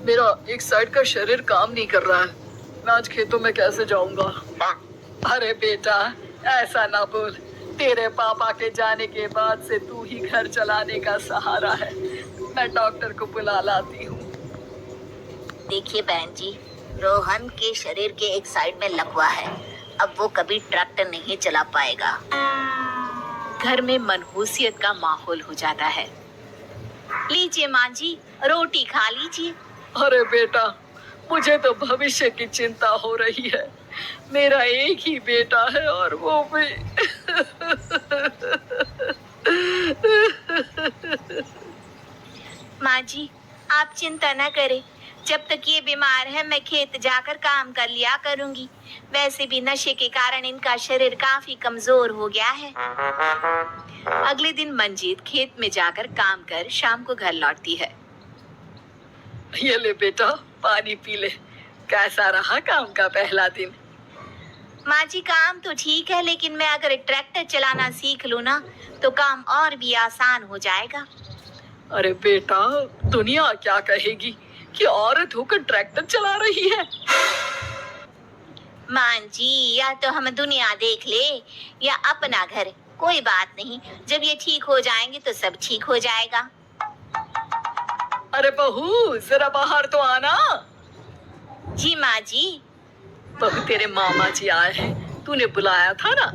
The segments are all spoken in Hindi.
मेरा एक साइड का शरीर काम नहीं कर रहा है। मैं आज खेतों में कैसे जाऊंगा? अरे बेटा, ऐसा ना बोल। तेरे पापा के जाने के बाद से तू ही घर चलाने का सहारा है। मैं डॉक्टर को बुला लाती हूँ। देखिए बहन जी, रोहन के शरीर के एक साइड में लकवा है। अब वो कभी ट्रैक्टर नहीं चला पाएगा। घर में मनहूसियत का माहौल हो जाता है। लीजिए माँ जी, रोटी खा लीजिए। अरे बेटा, मुझे तो भविष्य की चिंता हो रही है। मेरा एक ही बेटा है और वो भी माँ जी, आप चिंता न करें। जब तक ये बीमार है मैं खेत जाकर काम कर लिया करूंगी। वैसे भी नशे के कारण इनका शरीर काफी कमजोर हो गया है। अगले दिन मंजीत खेत में जाकर काम कर शाम को घर लौटती है। ये ले बेटा, पानी पी ले। कैसा रहा काम का पहला दिन? माँ जी, काम तो ठीक है, लेकिन मैं अगर ट्रैक्टर चलाना सीख लूँ ना तो काम और भी आसान हो जाएगा। अरे बेटा, दुनिया क्या कहेगी कि औरत होकर ट्रैक्टर चला रही है। माँ जी, या तो हम दुनिया देख ले या अपना घर, कोई बात नहीं। जब ये ठीक हो जाएंगे तो सब ठीक हो जाएगा। अरे बहू, जरा बाहर तो आना। जी माँ जी। बहू, तेरे मामा जी आए हैं, तूने बुलाया था ना?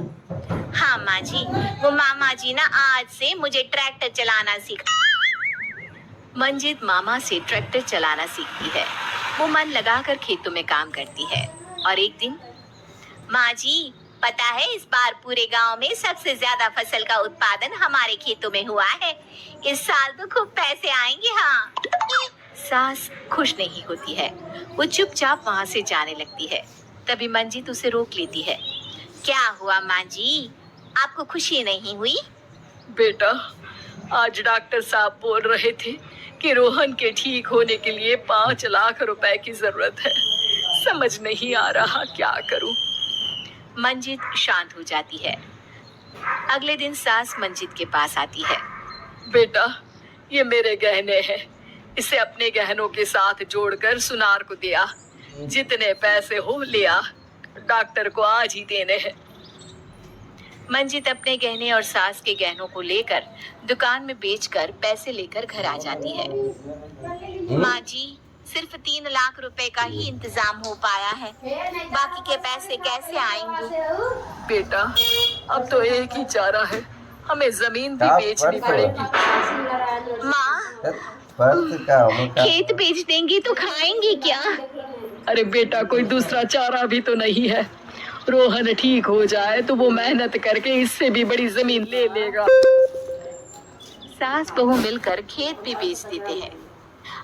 हाँ माँ जी, वो मामा जी ना आज से मुझे ट्रैक्टर चलाना सिखा। मंजित मामा से ट्रैक्टर चलाना सीखती है। वो मन लगाकर खेतों में काम करती है। और एक दिन, माँ जी, पता है इस बार पूरे गांव में सबसे ज्यादा फसल का उत्पादन हमारे खेतों में हुआ है। इस साल तो खूब पैसे आएंगे। हाँ। सास खुश नहीं होती है। वो चुपचाप वहाँ से जाने लगती है। तभी मंजीत उसे रोक लेती है। क्या हुआ माँ जी, आपको खुशी नहीं हुई? बेटा, आज डॉक्टर साहब बोल रहे थे कि रोहन के ठीक होने के लिए 5 लाख रुपए की जरूरत है। समझ नहीं आ रहा क्या करूं। मंजीत शांत हो जाती है। अगले दिन सास मंजीत के पास आती है। बेटा, ये मेरे गहने हैं। इसे अपने गहनों के साथ जोड़कर सुनार को दिया। जितने पैसे हो लिया, डॉक्टर को आज ही देने हैं। मंजीत अपने गहने और सास के गहनों को लेकर दुकान में बेचकर पैसे लेकर घर आ जाती है। माँ जी, सिर्फ 3 लाख रुपए का ही इंतजाम हो पाया है। बाकी के पैसे कैसे आएंगे? बेटा, अब तो एक ही चारा है, हमें जमीन भी बेचनी पड़ेगी। माँ, खेत बेच देंगी तो खाएंगे क्या? अरे बेटा, कोई दूसरा चारा भी तो नहीं है। रोहन ठीक हो जाए तो वो मेहनत करके इससे भी बड़ी जमीन ले लेगा। सास बहू मिलकर खेत भी बेच देते हैं।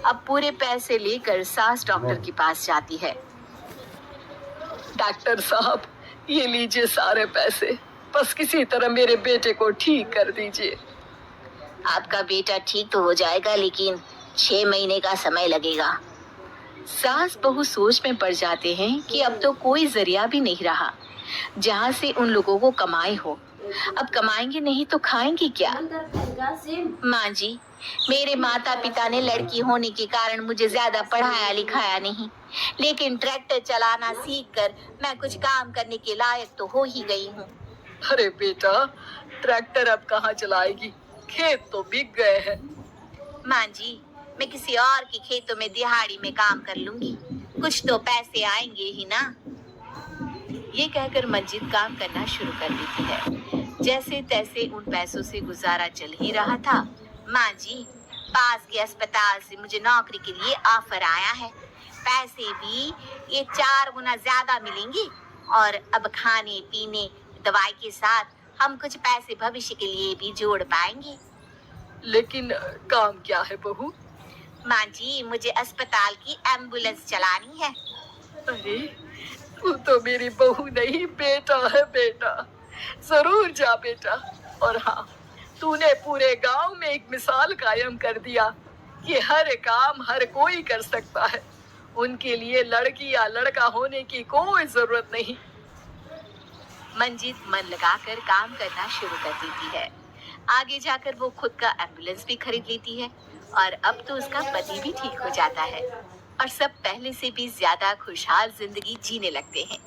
अब पूरे पैसे लेकर सास डॉक्टर के पास जाती है। डॉक्टर साहब, ये लीजिए सारे पैसे। बस किसी तरह मेरे बेटे को ठीक कर दीजिए। आपका बेटा ठीक तो हो जाएगा, लेकिन 6 महीने का समय लगेगा। सास बहू सोच में पड़ जाते हैं कि अब तो कोई जरिया भी नहीं रहा जहाँ से उन लोगों को कमाई हो। अब कमाएंगे नहीं तो खाएंगे क्या? माँ जी, मेरे माता पिता ने लड़की होने के कारण मुझे ज्यादा पढ़ाया लिखाया नहीं, लेकिन ट्रैक्टर चलाना सीखकर मैं कुछ काम करने के लायक तो हो ही गई हूँ। अरे बेटा, ट्रैक्टर अब कहाँ चलाएगी? खेत तो बिक गए हैं। माँ जी, मैं किसी और के खेतों में दिहाड़ी में काम कर लूंगी, कुछ तो पैसे आएंगे ही ना। ये कहकर मंजीत काम करना शुरू कर देती है। जैसे तैसे उन पैसों से गुजारा चल ही रहा था। माँ जी, पास के अस्पताल से मुझे नौकरी के लिए ऑफर आया है। पैसे भी ये 4 गुना ज्यादा मिलेंगे और अब खाने पीने दवाई के साथ हम कुछ पैसे भविष्य के लिए भी जोड़ पाएंगे। लेकिन काम क्या है बहू? माँ जी, मुझे अस्पताल की एम्बुलेंस चलानी है। अरे, तू तो मेरी बहू नहीं, बेटा है बेटा। जरूर जा बेटा। और हाँ, तूने पूरे गांव में एक मिसाल कायम कर दिया कि हर काम हर कोई कर सकता है। उनके लिए लड़की या लड़का होने की कोई जरूरत नहीं। मंजीत मन लगाकर काम करना शुरू कर देती है। आगे जाकर वो खुद का एम्बुलेंस भी खरीद लेती है और अब तो उसका पति भी ठीक हो जाता है। और सब पहले से भी ज्यादा खुशहाल जिंदगी जीने लगते हैं।